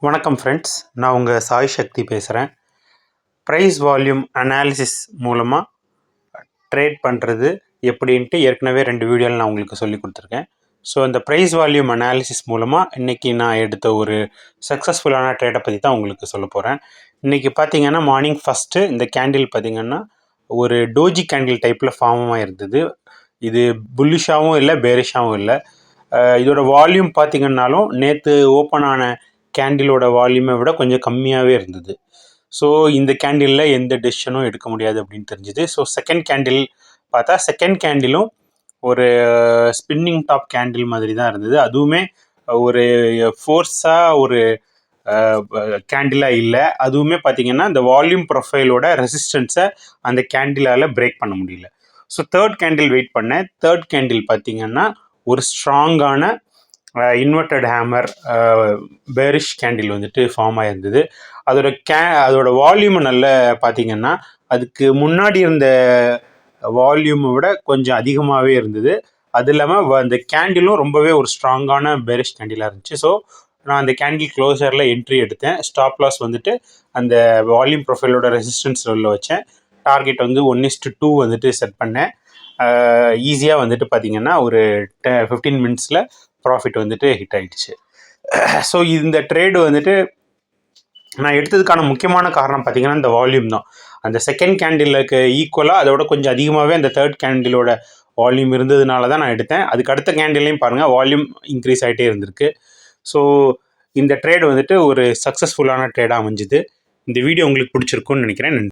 வணக்கம் ஃப்ரெண்ட்ஸ், நான் உங்கள் சாய் சக்தி பேசுகிறேன். ப்ரைஸ் வால்யூம் அனாலிசிஸ் மூலமாக ட்ரேட் பண்ணுறது எப்படின்ட்டு ஏற்கனவே 2 வீடியோவில் நான் உங்களுக்கு சொல்லி கொடுத்துருக்கேன். ஸோ அந்த ப்ரைஸ் வால்யூம் அனாலிசிஸ் மூலமாக இன்றைக்கி நான் எடுத்த ஒரு சக்ஸஸ்ஃபுல்லான ட்ரேடை பற்றி தான் உங்களுக்கு சொல்ல போகிறேன். இன்றைக்கி பார்த்தீங்கன்னா மார்னிங் ஃபஸ்ட்டு இந்த கேண்டில் பார்த்திங்கன்னா ஒரு டோஜி கேண்டில் டைப்பில் ஃபார்மாக இருந்தது. இது புல்லிஷாகவும் இல்லை, பேரிஷாகவும் இல்லை. இதோட வால்யூம் பார்த்திங்கன்னாலும் நேற்று ஓப்பன் ஆன கேண்டிலோட வால்யூமை விட கொஞ்சம் கம்மியாகவே இருந்தது. ஸோ இந்த கேண்டிலில் எந்த டெசிஷனும் எடுக்க முடியாது அப்படின்னு தெரிஞ்சுது. ஸோ செகண்ட் கேண்டில் பார்த்தா செகண்ட் கேண்டிலும் ஒரு ஸ்பின்னிங் டாப் கேண்டில் மாதிரி தான் இருந்தது. அதுவுமே ஒரு ஃபோர்ஸாக ஒரு கேண்டிலாக இல்லை. அதுவுமே பார்த்திங்கன்னா இந்த வால்யூம் ப்ரொஃபைலோட ரெசிஸ்டன்ஸை அந்த கேண்டிலால் பிரேக் பண்ண முடியல. ஸோ தேர்ட் கேண்டில் வெயிட் பண்ணேன். தேர்ட் கேண்டில் பார்த்திங்கன்னா ஒரு ஸ்ட்ராங்கான இன்வெர்டட் ஹேமர் பேரிஷ் கேண்டில் வந்துட்டு ஃபார்ம் ஆகிருந்தது. அதோட வால்யூமை நல்லா பார்த்திங்கன்னா அதுக்கு முன்னாடி இருந்த வால்யூமை விட கொஞ்சம் அதிகமாகவே இருந்தது. அது இல்லாமல் அந்த கேண்டிலும் ரொம்பவே ஒரு ஸ்ட்ராங்கான பேரிஷ் கேண்டிலாக இருந்துச்சு. ஸோ நான் அந்த கேண்டில் க்ளோசரில் என்ட்ரி எடுத்தேன். ஸ்டாப் லாஸ் வந்துட்டு அந்த வால்யூம் ப்ரொஃபைலோட ரெசிஸ்டன்ஸ் லெவலில் வச்சேன். டார்கெட் வந்து 1:2 வந்துட்டு செட் பண்ணேன். ஈஸியாக வந்துட்டு பார்த்திங்கன்னா ஒரு 15 மினிட்ஸில் ப்ராஃபிட் வந்துட்டு ஹிட் ஆகிடுச்சு. ஸோ இந்த ட்ரேடு வந்துட்டு நான் எடுத்ததுக்கான முக்கியமான காரணம் பார்த்திங்கன்னா இந்த வால்யூம் தான். அந்த செகண்ட் கேண்டிலுக்கு ஈக்குவலாக அதோட கொஞ்சம் அதிகமாகவே அந்த தேர்ட் கேண்டிலோட வால்யூம் இருந்ததுனால தான் நான் எடுத்தேன். அதுக்கு அடுத்த கேண்டிலையும் பாருங்கள், வால்யூம் இன்க்ரீஸ் ஆகிட்டே இருந்திருக்கு. ஸோ இந்த ட்ரேடு வந்துட்டு ஒரு சக்ஸஸ்ஃபுல்லான ட்ரேடாக அமைஞ்சுது. இந்த வீடியோ உங்களுக்கு பிடிச்சிருக்குன்னு நினைக்கிறேன். நன்றி.